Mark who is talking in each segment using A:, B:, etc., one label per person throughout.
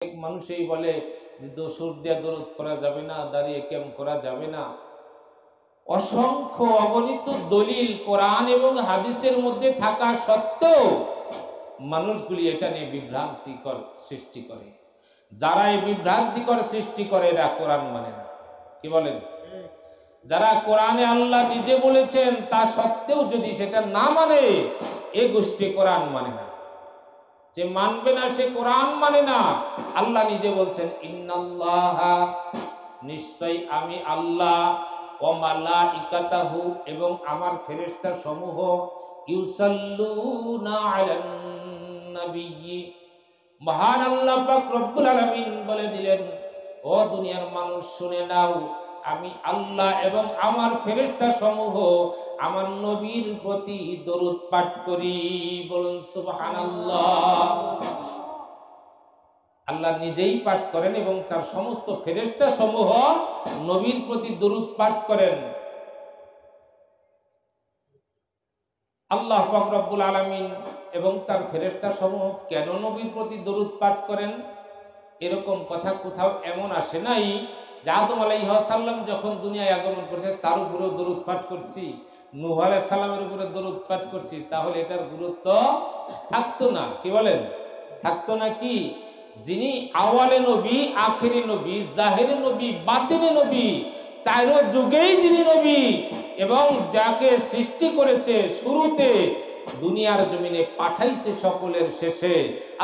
A: মানুষই বলে যে দোসর দিয়া দরদ করা যাবে না, দাঁড়িয়ে কেম করা যাবে না। অসংখ্য অগণিত দলিল কোরআন এবং হাদিসের মধ্যে থাকা সত্ত্বেও মানুষগুলি এটা নিয়ে বিভ্রান্তিকর সৃষ্টি করে। যারা এই বিভ্রান্তিকর সৃষ্টি করে এরা কোরআন মানে না। কি বলেন? যারা কোরআনে আল্লাহ নিজে বলেছেন তা সত্ত্বেও যদি সেটা না মানে, এ গোষ্ঠী কোরআন মানে না। যে মানবে না সে কোরআন মানে না। আল্লাহ নিজে বলছেন ইন্নাল্লাহা, নিশ্চয় আমি আল্লাহ, ওয়া মালাইকাতাহু, এবং আমার ফেরেশতা সমূহ, ইউসাল্লুনা আলান নবিয়্যি, মহান আল্লাহ পাক রব্বুল আলামিন বলে দিলেন, ও দুনিয়ার মানুষ শুনে নাও, আমি আল্লাহ এবং আমার ফেরেশতা সমূহ আমার নবীর প্রতি দরুদ পাঠ করি। বলুন সুবহানাল্লাহ। আল্লাহ নিজেই পাঠ করেন এবং তার সমস্ত ফেরেশতা সমূহ নবীর প্রতি দরুদ পাঠ করেন। আল্লাহ পাক রব্বুল আলামিন এবং তার ফেরেশতা সমূহ কেন নবীর প্রতি দরুদ পাঠ করেন, এরকম কথা কোথাও এমন আসে নাই যে আদম আলাইহিস সালাম যখন দুনিয়ায় আগমন করেছে তার উপরেও দরুদ পাঠ করছি, নূহ আলাইহিস সালামের উপরে দরুদ পাঠ করছি, তাহলে এটার গুরুত্ব থাকতো না। কি বলেন? থাকতো না। কি? যিনি আওয়ালে নবী, আখিরি নবী, জাহিরে নবী, বাতিনে নবী, চার যুগেই যিনি নবী এবং যাকে সৃষ্টি করেছে শুরুতে, দুনিয়ার জমিনে পাঠাইছে সকলের শেষে,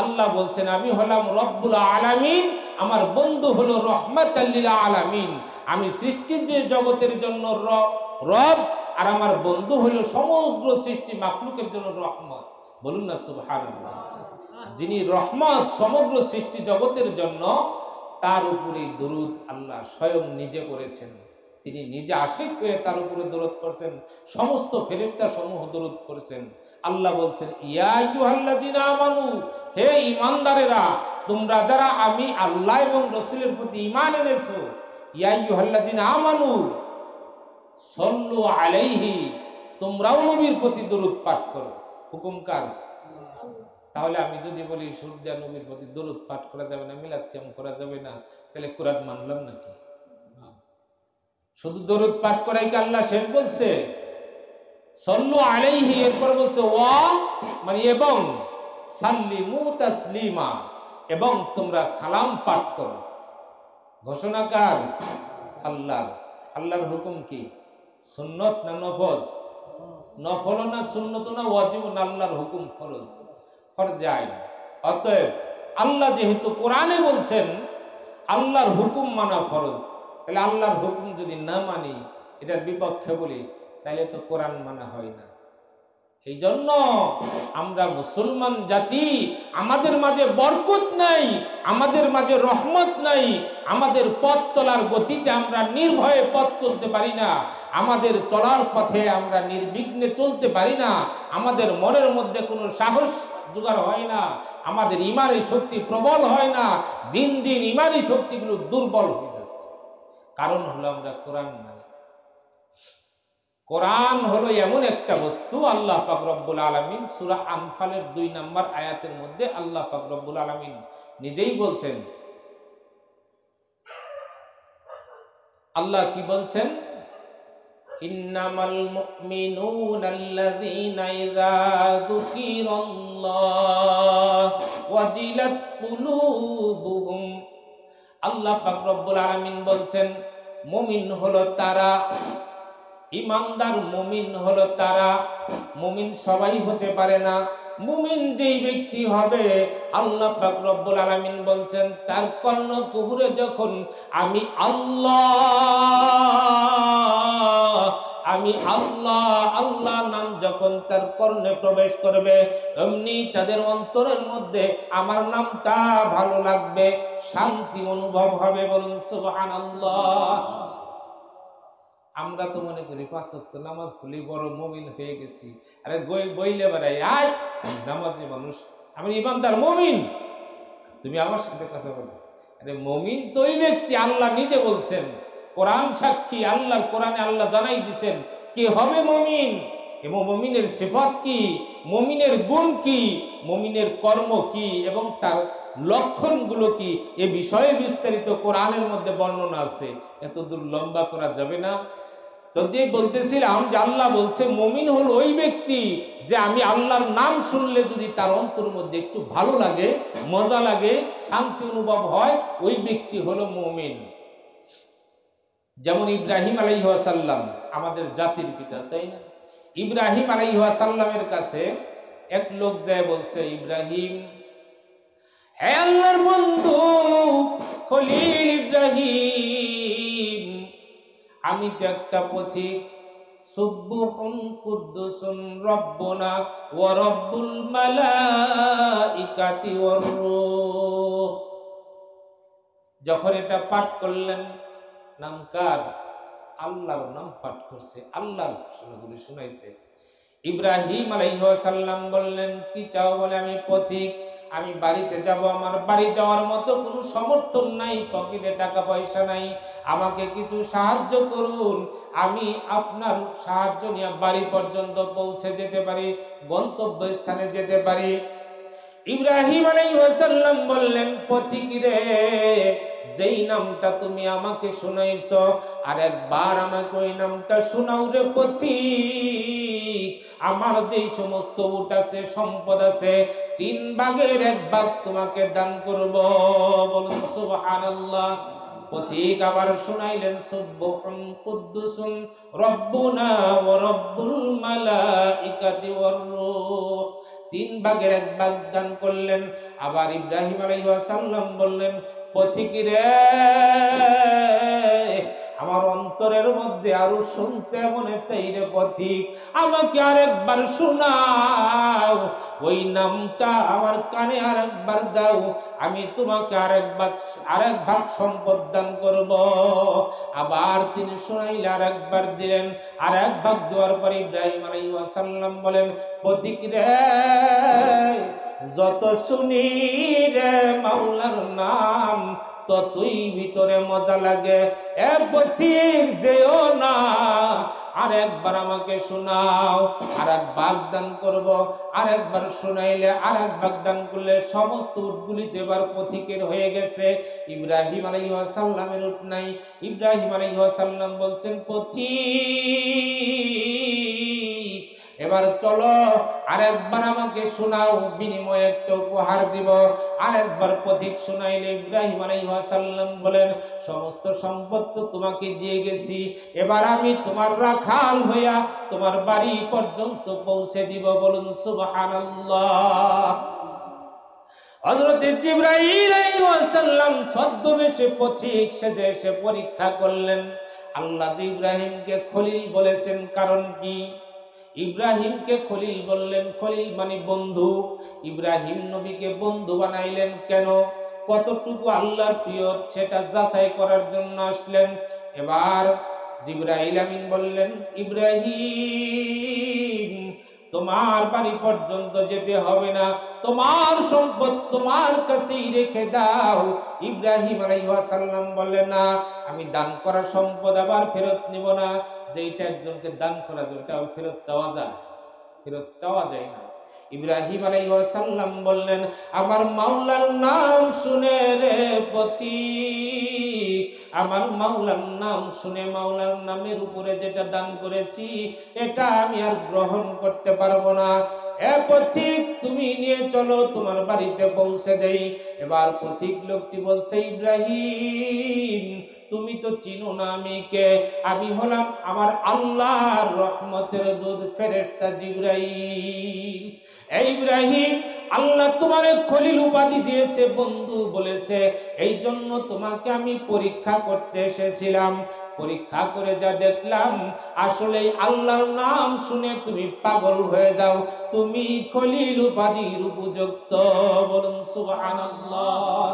A: আল্লাহ বলছেন আমি হলাম রব্বুল আলামিন, আমার বন্ধু হলো রহমাতাল লিল আলামিন। আমি সৃষ্টির যে জগতের জন্য রব, আর আমার বন্ধু হলো সমগ্র সৃষ্টি মাখলুকের জন্য রহমত। বলুন না সুবহানাল্লাহ। যিনি রহমত সমগ্র সৃষ্টি জগতের জন্য, তার উপরে দরুদ আল্লাহ স্বয়ং নিজে করেছেন। তিনি নিজে আশিক হয়ে তার উপরে দরুদ করছেন, সমস্ত ফেরেশতা সমূহ দরুদ করেছেন। আল্লাহ বলছেন ইয়া আইয়ুহাল্লাযিনা আমানু, হে ঈমানদারেরা, তোমরা যারা আমি আল্লাহ এবং রাসূলের প্রতি ঈমান এনেছো, ইয়া আইয়ুহাল্লাযিনা আমানু সাল্লু আলাইহি, তোমরাও নবীর প্রতি দরুদ পাঠ করো। হুকুম কার? তাহলে আমি যদি বলি সুর দেয়া নবীর প্রতি দরুদ পাঠ করা যাবে না, মিলাদ কিয়াম করা যাবে না, তাহলে কোরআন মানলাম নাকি? শুধু দরুদ পাঠ করাই কি আল্লাহ শেষ বলছে? সাল্লু আলাইহি, এরপর বলছে ওয়া, মানে এবং, সাল্লিমু তাসলিমা, এবং তোমরা সালাম পাঠ করো। ঘোষণা কার? আল্লাহর। আল্লাহর হুকুম কি? সুন্নত না নফল? নফল না সুন্নত না ওয়াজিব না, আল্লাহর হুকুম ফরজ, ফরজে আইন। অতএব আল্লাহ যেহেতু কোরআনে বলছেন আল্লাহর হুকুম মানা ফরজ, তাহলে আল্লাহর হুকুম যদি না মানি, এটার বিপক্ষে বলি, তাহলে তো কোরআন মানা হয় না। এই জন্য আমরা মুসলমান জাতি, আমাদের মাঝে বরকত নাই, আমাদের মাঝে রহমত নাই, আমাদের পথ চলার গতিতে আমরা নির্ভয়ে পথ চলতে পারি না, আমাদের চলার পথে আমরা নির্বিঘ্নে চলতে পারি না, আমাদের মনের মধ্যে কোনো সাহস জোগাড় হয় না, আমাদের ইমানি শক্তি প্রবল হয় না, দিন দিন ইমানি শক্তিগুলো দুর্বল হয়ে যাচ্ছে। কারণ হলো আমরা কোরআন মানি। কোরআন হলো এমন একটা বস্তু, আল্লাহ পাক রব্বুল আলামিন সূরা আনফালের 2 নম্বর আয়াতের মধ্যে আল্লাহ পাক রব্বুল আলামিন নিজেই বলছেন। আল্লাহ কি বলছেন? ইন্নামাল মুমিনুনা আল্লাযীনা ইযা যুকিরাল্লাহ ওয়াজিলাত কুলুবুহুম। আল্লাহ পাক রব্বুল আলামিন বলছেন মুমিন হলো তারা, ইমানদার মুমিন হলো তারা। মুমিন সবাই হতে পারে না। মুমিন যেই ব্যক্তি হবে, আল্লাহ পাক রব্বুল আলামিন বলছেন তার কর্ণ কুহুরে যখন আমি আল্লাহ আল্লাহ নাম যখন তার কর্ণে প্রবেশ করবে, এমনি তাদের অন্তরের মধ্যে আমার নামটা ভালো লাগবে, শান্তি অনুভব হবে। বলুন সুবহানাল্লাহ। আমরা তো মনে করি 5 ওয়াক্ত নামাজ পড়লে বড় মুমিন হয়ে গেছি। আরে বইলে বেড়াই, আয় নামাজি মানুষ, আমি ইমানদার মুমিন, তুমি আমার সাথে কথা বলো। আরে মুমিন তো ওই ব্যক্তি, আল্লাহ নিজে বলছেন, কোরআন সাক্ষী, আল্লাহর কোরআনে আল্লাহ জানাই দিয়েছেন কে হবে মুমিন এবং মুমিনের সিফাত কি, মুমিনের গুণ কি, মুমিনের কর্ম কি, এবং তার লক্ষণগুলো কি এ বিষয়ে বিস্তারিত কোরআনের মধ্যে বর্ণনা আছে, এতদূর লম্বা করা যাবে না। তো যে বলতেছিলাম যে আল্লাহ বলছে মুমিন হলো ওই ব্যক্তি যে আমি আল্লাহর নাম শুনলে যদি তার অন্তর মধ্যে একটু ভালো লাগে, মজা লাগে, শান্তি অনুভব হয়, ওই ব্যক্তি হলো মুমিন। যেমন ইব্রাহিম আলাইহিস সালাম আমাদের জাতির পিতা, তাই না? ইব্রাহিম আলাইহিস সালামের কাছে এক লোক যায় বলছে, ইব্রাহিম, হে আল্লাহর বন্ধু খলিল ইব্রাহিম, আমি তো একটা পথিক, সুবহুন কুদ্দুসুন রব্বুনা ওয়া রব্বুল মালাইকাতি ওয়ার রূহ। যখন এটা পাঠ করলেন, নাম কার? আল্লাহর নাম পাঠ করছে, আল্লাহর ঘোষণাগুলি শুনাইছে। ইব্রাহিম আলাইহিস সালাম বললেন, কি চাও? বলে আমি পথিক, আমি বাড়িতে যাব, আমার বাড়ি যাওয়ার মতো কোনো সমর্থন নাই, পকেটে টাকা পয়সা নাই, আমাকে কিছু সাহায্য করুন, আমি আপনার সাহায্য নিয়ে বাড়ি পর্যন্ত পৌঁছে যেতে পারি, গন্তব্য স্থানে যেতে পারি। ইব্রাহিম আলাইহিস সালাম বললেন, পথিক রে, যেই নামটা তুমি আমাকে শুনাইছো, আর একবার আমাকে ওই নামটা শোনাও রে পথিক। আমার যেই সমস্ত উট আছে, সম্পদ আছে, 3 ভাগের 1 ভাগ তোমাকে দান করব। বলুন সুবহানাল্লাহ। পথিক আবার শুনাইলেন, সুবহুন কুদ্দুসুন রব্বুনা ওয়া রব্বুল মালাইকাতি ওয়ার রূহ। 3 ভাগের 1 ভাগ দান করলেন। আবার ইব্রাহিম আলাইহিস সালাম বললেন, পথিক রে, আমার অন্তরের মধ্যে আরো শুনতে মনে চাই রে পথিক, আমাকে আরেকবার শোনাও, ওই নামটা আমার কানে আরেকবার দাও, আমি তোমাকে আরেক ভাগ সম্পদ দান করব। আবার তিনি শুনাইলে আরেকবার দিলেন, আরেক ভাগ দেওয়ার পর ইব্রাহিম আলাইহিস সালাম বলেন, পথিক রে, যত শুনি রে মাওলার নাম, ততই ভিতরে মজা লাগে। এ পথিক যেও না, আরেকবার আমাকে শোনাও, আরেক ভাগ দান করব। আরেকবার শোনাইলে, আরেক ভাগ দান করলে সমস্ত উটগুলিতে এবার পথিকের হয়ে গেছে। ইব্রাহিম আলাইহিস সালামের উট নাই। ইব্রাহিম আলাইহিস সালাম বলছেন, পথিক, এবার চলো, আরেকবার আমাকে শোনাও, বিনিময়ে একটা উপহার দিব। আরেকবার পথিক শোনাইলে ইব্রাহিম আলাইহিস সালাম বলেন, সমস্ত সম্পদ তো তোমাকে দিয়ে গেছি, এবার আমি তোমার রাখাল হইয়া তোমার বাড়ি পর্যন্ত পৌঁছে দিব। বলুন সুবহানাল্লাহ। হযরত জিবরাইল আলাইহিস সালাম ছদ্মবেশে পথিক সেজে এসে পরীক্ষা করলেন। আল্লাহ যে ইব্রাহিমকে খলিল বলেছেন, কারণ কি? ইব্রাহিমকে খলিল বললেন, খলিল মানে বন্ধু। ইব্রাহিম নবীকে বন্ধু বানাইলেন কেন? কতটুকু আল্লাহর প্রিয় সেটা যাচাই করার জন্য আসলেন। এবার জিবরাইল আমিন বললেন, ইব্রাহিম, তোমার বাড়ি পর্যন্ত যেতে হবে না, তোমার সম্পদ তোমার কাছেই রেখে দাও। ইব্রাহিম আলাইহিস সালাম বললেন, না, আমি দান করা সম্পদ আবার ফেরত নিব না। যেটা একজনকে দান করা যায় ওটা ফেরত চাওয়া যায়? ফেরত চাওয়া যায় না। ইব্রাহিম আলাইহিস সালাম বললেন, আমার মাওলার নাম শুনে রে পথিক, আমার মাওলার নাম শুনে, মাওলার নামের উপরে যেটা দান করেছি এটা আমি আর গ্রহণ করতে পারবো না। এ পথিক, তুমি নিয়ে চলো, তোমার বাড়িতে পৌঁছে দেই। এবার পথিক লোকটি বলছে, ইব্রাহিম, তুমি তো চিনো না আমি কে? আমি হলাম আমার আল্লাহর রহমতের দূত ফেরেশতা জিবরাইল। এই ইব্রাহিম, আল্লাহ তোমারে খলিল উপাধি দিয়েছে, বন্ধু বলেছে, এই জন্য তোমাকে আমি পরীক্ষা করতে এসেছিলাম। পরীক্ষা করে যা দেখলাম, আসলে আল্লাহর নাম শুনে তুমি পাগল হয়ে যাও, তুমি খলিল উপাধির উপযুক্ত। বলুন সুবহানাল্লাহ।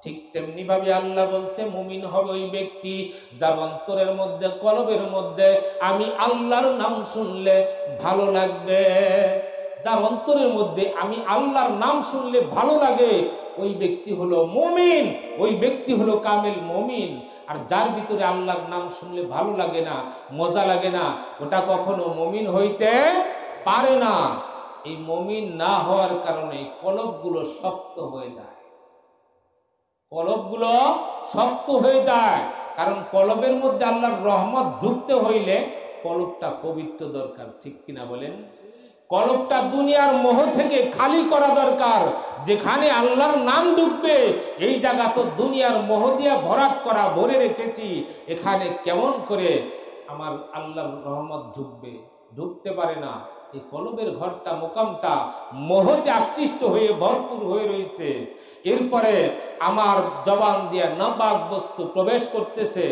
A: ঠিক তেমনি ভাবে আল্লাহ বলছে, মুমিন হবে ওই ব্যক্তি যার অন্তরের মধ্যে, কলবের মধ্যে আমি আল্লাহর নাম শুনলে ভালো লাগবে। যার অন্তরের মধ্যে আমি আল্লাহর নাম শুনলে ভালো লাগে, ওই ব্যক্তি হলো মুমিন, ওই ব্যক্তি হলো কামেল মুমিন। আর যার ভিতরে আল্লাহর নাম শুনলে ভালো লাগে না, মজা লাগে না, ওটা কখনো মুমিন হইতে পারে না। এই মুমিন না হওয়ার কারণে কলবগুলো শক্ত হয়ে যায়। কলবগুলো শক্ত হয়ে যায়, কারণ কলবের মধ্যে আল্লাহর রহমত ঢুকতে হইলে কলবটা পবিত্র দরকার, ঠিক কিনা বলেন? কলবটা দুনিয়ার মোহ থেকে খালি করা দরকার। যেখানে আল্লাহর নাম ঢুকবে, এই জায়গা তো দুনিয়ার মোহ দিয়া ভরাট করা, ভরে রেখেছি, এখানে কেমন করে আমার আল্লাহর রহমত ঢুকবে? ঢুকতে পারে না। এই কলবের ঘরটা, মোকামটা মোহতে আকৃষ্ট হয়ে ভরপুর হয়ে রয়েছে। এরপরে আমার জবান দিয়া নাপাক বস্তু প্রবেশ করতেছে,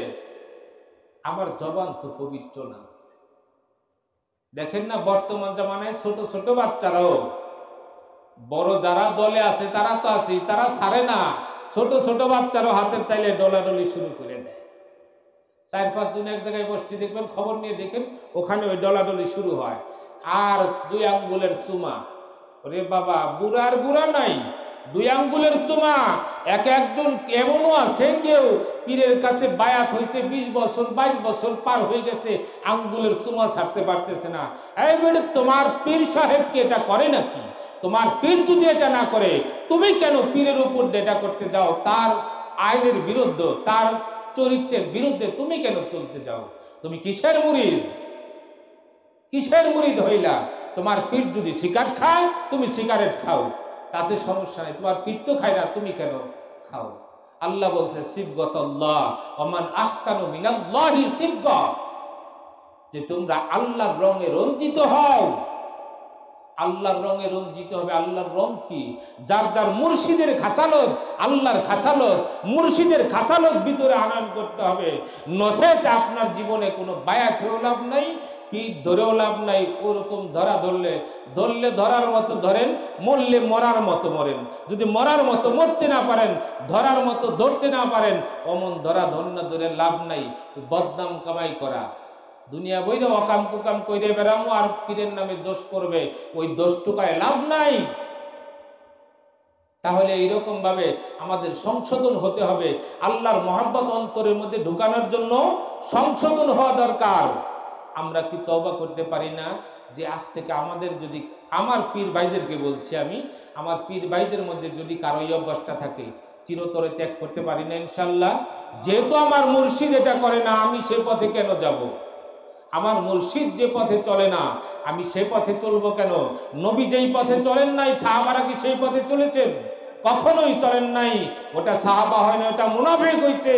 A: আমার জবান তো পবিত্র না। দেখেন না বর্তমান জামানায় ছোট ছোট বাচ্চারাও, বড় যারা দলে আছে তারা তো আছে, তারা ছাড়ে না, ছোট ছোট বাচ্চারাও হাতের তাইলে ডলাডলি শুরু করে দেয়। 4-5 জন এক জায়গায় বসতে দেখবেন, খবর নিয়ে দেখেন, ওখানে ওই ডলাডলি শুরু হয়। আর 2 আঙ্গুলের চুমা, ওরে বাবা, বুড়ার বুড়া নাই, 2 আঙ্গুলের চুমা। একজন এমনও আছে, কেউ পীরের কাছে বায়াত হয়েছে 20 বছর 22 বছর পার হয়ে গেছে, আঙ্গুলের চুমা ছাড়তে পারতেছে না। এই বেটা, তোমার পীর সাহেব কি এটা করে নাকি? তোমার পীর যদি এটা না করে, তুমি কেন পীরের উপর এটা করতে যাও? তার আইনের বিরুদ্ধে, তার চরিত্রের বিরুদ্ধে তুমি কেন চলতে যাও? তুমি কিসের মুরিদ? কিসের মুরিদ হইলা? তোমার পীর যদি সিগারেট খায়, তুমি সিগারেট খাও, তাতে সমস্যা নেই। তোমার পীর তো খায় না, তুমি কেন খাও? আল্লাহ বলছে সিবগাতাল্লাহ ওমান আহসানু মিনাল্লাহি সিবগা, যে তোমরা আল্লাহর রঙে রঞ্জিত হও। আল্লাহর রঙে রঞ্জিত হবে। আল্লাহর রং কি? যার যার মুর্শিদের খাসালত, আল্লাহর খাসালত, মুর্শিদের খাসালত ভিতরে আনয়ন করতে হবে। নসেত আপনার জীবনে কোনো বায়াত হয়েও লাভ নাই, পিঠ ধরেও লাভ নাই। ওরকম ধরলে ধরার মতো ধরেন, মরলে মরার মতো মরেন। যদি মরার মতো মরতে না পারেন, ধরার মতো ধরতে না পারেন, অমন ধরা ধরে লাভ নাই। বদনাম কামাই করা, দুনিয়া বইরা অকাম কুকাম কইরে বেড়ামো আর পীরের নামে দোষ করবে, ওই দোষ টুকায় লাভ নাই। তাহলে এইরকম ভাবে আমাদের সংশোধন হতে হবে। আল্লাহর মহব্বত অন্তরের মধ্যে ঢুকানোর জন্য সংশোধন হওয়া দরকার। আমরা কি তওবা করতে পারি না যে আজ থেকে আমাদের যদি, আমার পীর ভাইদেরকে বলছি আমি, আমার পীর ভাইদের মধ্যে যদি কারো এই অভ্যাসটা থাকে, চিরতরে ত্যাগ করতে পারি না ইনশাল্লাহ? যেহেতু আমার মুর্শিদ এটা করে না, আমি সে পথে কেন যাব? আমার মুর্শিদ যে পথে চলে না, আমি সে পথে চলবো কেন? নবী যেই পথে চলেন নাই, সাহাবারা কি সেই পথে চলেছেন? কখনোই চলেন নাই। ওটা সাহাবা হয় না, ওটা মুনাফিক হইছে।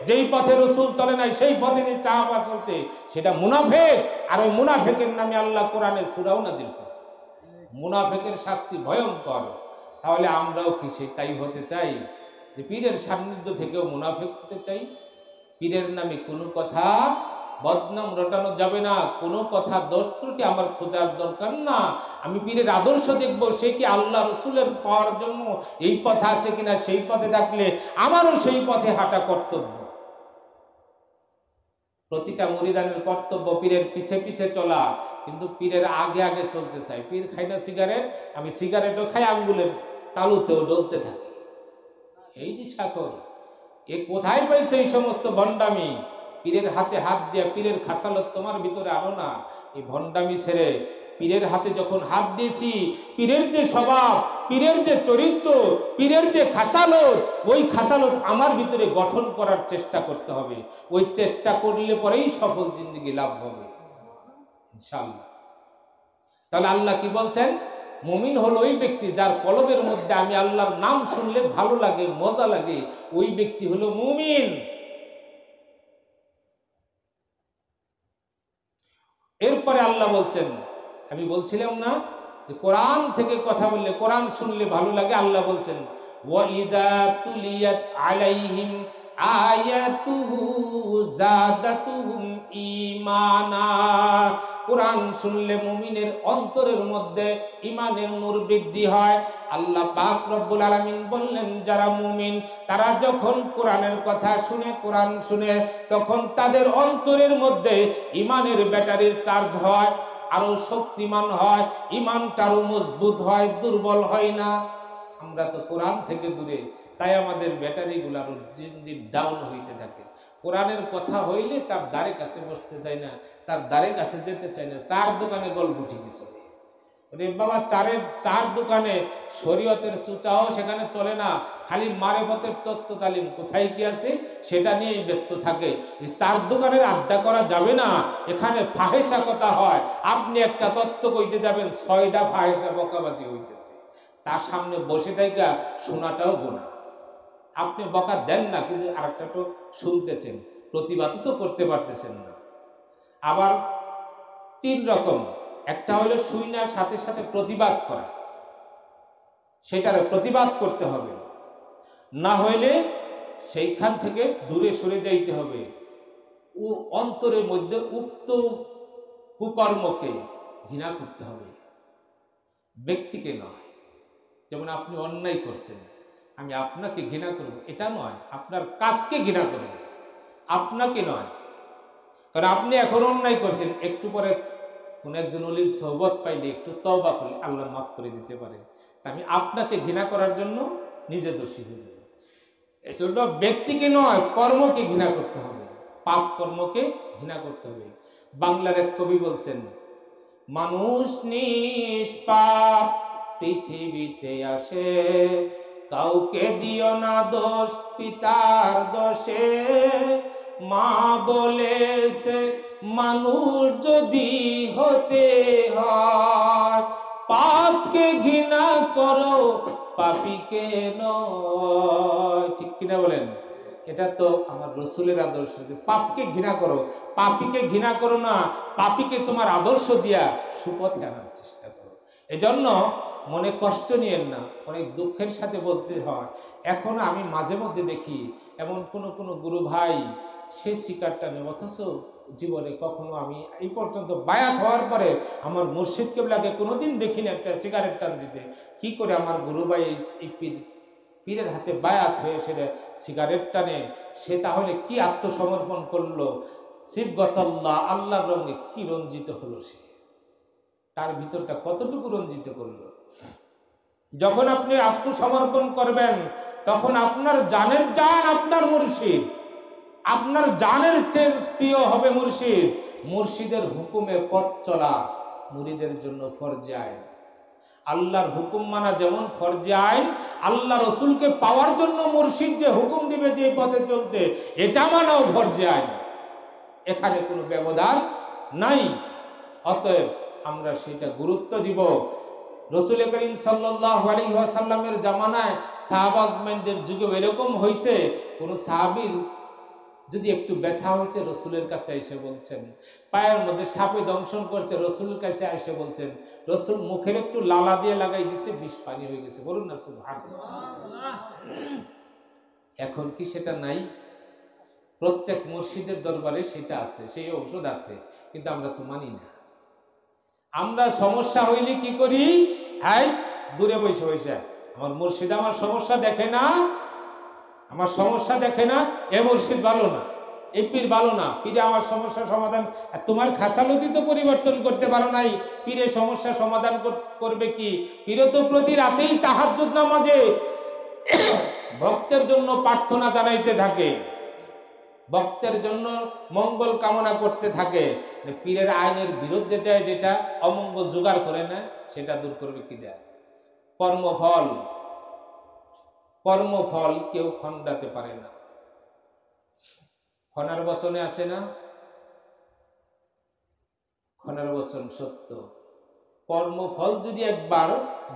A: যেই পথে রাসূল চলে নাই, সেই পথে যে সাহাবা চলছে, সেটা মুনাফিক। আর ওই মুনাফিকের নামে আল্লাহ কোরআনে সূরাও নাজিল করেছে। মুনাফিকের শাস্তি ভয়ঙ্কর। তাহলে আমরাও কি সেটাই হতে চাই, যে পীরের সান্নিধ্য থেকেও মুনাফিক হতে চাই? পীরের নামে কোনো কথা বদনাম রটানো যাবে না, কোনো কথা দোষ ত্রুটি আমার খোঁজার দরকার না। আমি পীরের আদর্শ দেখবো, সে কি আল্লাহ রসুলের পাওয়ার জন্য এই পথে আছে কিনা। সেই পথে থাকলে আমারও সেই পথে হাঁটা কর্তব্য। প্রতিটা মুরিদানের কর্তব্য পীরের পিছে পিছে চলা, কিন্তু পীরের আগে আগে চলতে চাই। পীর খাই না সিগারেট, আমি সিগারেটও খাই, আঙ্গুলের তালুতেও ডলতে থাকি। এই যে সাকর, এ কোথায় পাইছে এই সমস্ত ভণ্ডামি? পীরের হাতে হাত দিয়া পীরের খাসালত তোমার ভিতরে আনো না। এই ভণ্ডামি ছেড়ে পীরের হাতে যখন হাত দিয়েছি, পীরের যে স্বভাব, পীরের যে চরিত্র, পীরের যে খাসালত, ওই খাসালত আমার ভিতরে গঠন করার চেষ্টা করতে হবে। ওই চেষ্টা করলে পরেই সফল জিন্দেগি লাভ হবে ইনশাআল্লাহ। তাহলে আল্লাহ কি বলছেন? মুমিন হলো ওই ব্যক্তি যার কলবের মধ্যে আমি আল্লাহর নাম শুনলে ভালো লাগে, মজা লাগে, ওই ব্যক্তি হলো মুমিন। এরপরে আল্লাহ বলছেন, আমি বলছিলাম না যে কোরআন থেকে কথা বললে, কোরআন শুনলে ভালো লাগে। আল্লাহ বলছেন ওয়াইদা তুলিয়াত আলাইহিম আয়াতুহু যাদাতুহুম ঈমানা। কোরআন শুনলে মুমিনের অন্তরের মধ্যে ঈমানের নূর বৃদ্ধি হয়। আল্লাহ পাক রব্বুল আলামিন বললেন, যারা মুমিন তারা যখন কোরআনের কথা শুনে, কোরআন শুনে, তখন তাদের অন্তরের মধ্যে ঈমানের ব্যাটারি চার্জ হয়, আরো শক্তিমান হয়, ঈমানটা আরো মজবুত হয়, দুর্বল হয় না। আমরা তো কোরআন থেকে দূরে, তাই আমাদের ব্যাটারিগুলো আরো ডাউন হইতে থাকে। কোরআনের কথা হইলে তার দ্বারে কাছে বসতে চায় না, তার দ্বারে কাছে যেতে চায় না, চার দোকানে গল্প ঠিক চলে। রে বাবা, চার দোকানে শরীয়তের চুচাও সেখানে চলে না, খালি মারেফতের তত্ত্ব তালিম কোথায় কি আছে সেটা নিয়েই ব্যস্ত থাকে। এই চার দোকানের আড্ডা করা যাবে না, এখানে ফাহেসা কথা হয়। আপনি একটা তত্ত্ব কইতে যাবেন, 6টা ফাহেসা বকাবাজি হইতেছে, তার সামনে বসে থাকা শোনাটাও গোনা। আপনি বকা দেন না, কিন্তু আরেকটা তো শুনতেছেন, প্রতিবাদ তো করতে পারতেছেন না। আবার 3 রকম, একটা হলো শুইনার সাথে সাথে প্রতিবাদ করা, সেটার প্রতিবাদ করতে হবে, না হইলে সেইখান থেকে দূরে সরে যাইতে হবে। ও অন্তরের মধ্যে উক্ত কুকর্মকে ঘৃণা করতে হবে, ব্যক্তিকে নয়। যেমন আপনি অন্যায় করছেন, আমি আপনাকে ঘৃণা করব, এটা নয়, আপনার কাজকে ঘৃণা করব, আপনাকে নয়। কারণ আপনি এখন অন্যায় করছেন, একটু পরে কোন একজন অলির সোহবত পাইলে একটু তওবা করলে আল্লাহ মাফ করে দিতে পারে। আমি আপনাকে ঘৃণা করার জন্য নিজে দোষী হয়ে যাব। এজন্য ব্যক্তিকে নয়, কর্মকে ঘৃণা করতে হবে, পাপ কর্মকে ঘৃণা করতে হবে। বাংলার এক কবি বলছেন, মানুষ নিষ্পাপ পৃথিবীতে আসে, কাউকে দিও না দোষ পিতার দোষে। মা বলেছে মানুষ যদি হতে হয়, পাপকে ঘৃণা করো পাপীকে নয়। ঠিক কিনা বলেন? এটা তো আমার রসুলের আদর্শ, যে পাপকে ঘৃণা করো, পাপীকে ঘৃণা করো না, পাপীকে তোমার আদর্শ দিয়া সুপথে আনার চেষ্টা করো। এজন্য মনে কষ্ট নিয়েন না, অনেক দুঃখের সাথে বলতে হয়, এখন আমি মাঝে মধ্যে দেখি এমন কোনো গুরু ভাই, সে শিকারটা নেই, অথচ জীবনে কখনো আমি এই পর্যন্ত বায়াত হওয়ার পরে আমার মুর্শিদ কেবলাকে কোনোদিন দেখিনি একটা সিগারেট টান দিতে। কি করে আমার গুরু ভাই এই পীরের হাতে বায়াত হয়ে সেটা সিগারেট টানে? সে তাহলে কি আত্মসমর্পণ করলো? সিবগতাল্লাহ, আল্লাহর রঙে কি রঞ্জিত হলো সে, তার ভিতরটা কতটুকু রঞ্জিত করলো। যখন আপনি আত্মসমর্পণ করবেন, তখন আপনার জানের জান আপনার মুর্শিদ, আপনার জানের প্রিয় হবে মুর্শিদ। মুর্শিদের হুকুমে পথ চলা মুরিদের জন্য ফরজে আইন। আল্লাহর হুকুম মানা যেমন ফরজে আইন, আল্লাহ রসুলকে পাওয়ার জন্য মুর্শিদ যে হুকুম দিবে যে পথে চলতে, এটা মানাও ফরজে আইন। এখানে কোনো ব্যবধান নাই। অতএব আমরা সেটা গুরুত্ব দিব। রসুল করিম সাল্লাল্লাহু আলাইহি ওয়াসাল্লামের জামানায় সাহাবাজমেনদের যুগে এরকম হয়েছে, কোন সাহাবীর যদি একটু ব্যথা হয়েছে, রসুলের কাছে এসে বলছেন, পায়ের মধ্যে সাপে দংশন করছে, রসুলের কাছে এসে বলছেন, রসুল মুখের একটু লালা দিয়ে লাগাই দিচ্ছে, বিষ পানি হয়ে গেছে। বলুন না সুবহানাল্লাহ। এখন কি সেটা নাই? প্রত্যেক মসজিদের দরবারে সেটা আছে, সেই ঔষধ আছে, কিন্তু আমরা তো মানি না। আমরা সমস্যা হইলে কি করি? হ্যাঁ, দূরে বসে বসে আমার মুর্শিদ আমার সমস্যা দেখে না, আমার সমস্যা দেখে না, এ মুর্শিদ ভালো না, এই পীর ভালো না, পীরে আমার সমস্যা সমাধান। তোমার খাসালতি তো পরিবর্তন করতে পারো নাই, পীরে সমস্যা সমাধান করবে কি? পীরে তো প্রতি রাতেই তাহাজ্জুদ নামাজে ভক্তের জন্য প্রার্থনা জানাইতে থাকে, ভক্তের জন্য মঙ্গল কামনা করতে থাকে। পীরের আইনের বিরুদ্ধে যায়, যেটা অমঙ্গল জোগাড় করে না, সেটা দূর করবে কি দেয়? কর্মফল, কর্মফল কেউ খণ্ডাতে পারে না। খনার বচনে আছে না, খনার বচন সত্য। কর্মফল যদি একবার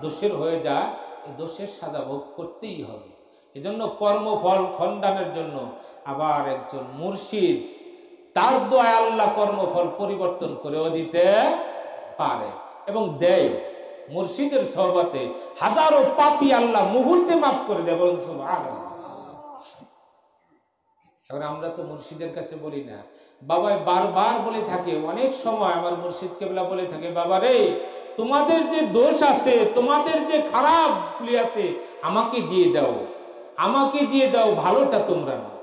A: দোষের হয়ে যায়, এই দোষের সাজা ভোগ করতেই হবে। এজন্য কর্মফল খণ্ডানোর জন্য আবার একজন মুর্শিদ, তার দোয়ায় আল্লাহ কর্মফল পরিবর্তন করেও দিতে পারে এবং দেয়। মুর্শিদের সহবতে হাজারো পাপী আল্লাহ মুহূর্তে মাফ করে দেয়। বলুন সুবহানাল্লাহ। এখন আমরা তো মুর্শিদের কাছে বলি না, বাবা বারবার বলে থাকে, অনেক সময় আমার মুর্শিদ কেবলা বলে থাকে, বাবা রে, তোমাদের যে দোষ আছে, তোমাদের যে খারাপ আছে, আমাকে দিয়ে দাও, আমাকে দিয়ে দাও, ভালোটা তোমরা নাও।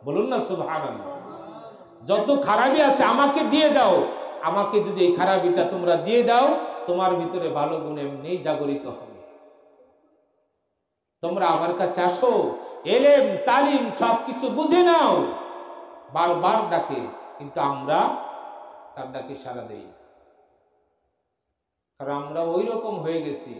A: বলুন না সুবহানাল্লাহ। যত খারাপই আছে আমাকে দিয়ে দাও, আমাকে যদি এই খারাপিটা তোমরা দিয়ে দাও, তোমার ভিতরে ভালো গুণ এমনিই জাগরিত হবে। তোমরা আমার কাছে আসো, এলেম তালিম সবকিছু বুঝে নাও। বারবার ডাকে, কিন্তু আমরা তার ডাকে সাড়া দেই। কারণ আমরা ওই রকম হয়ে গেছি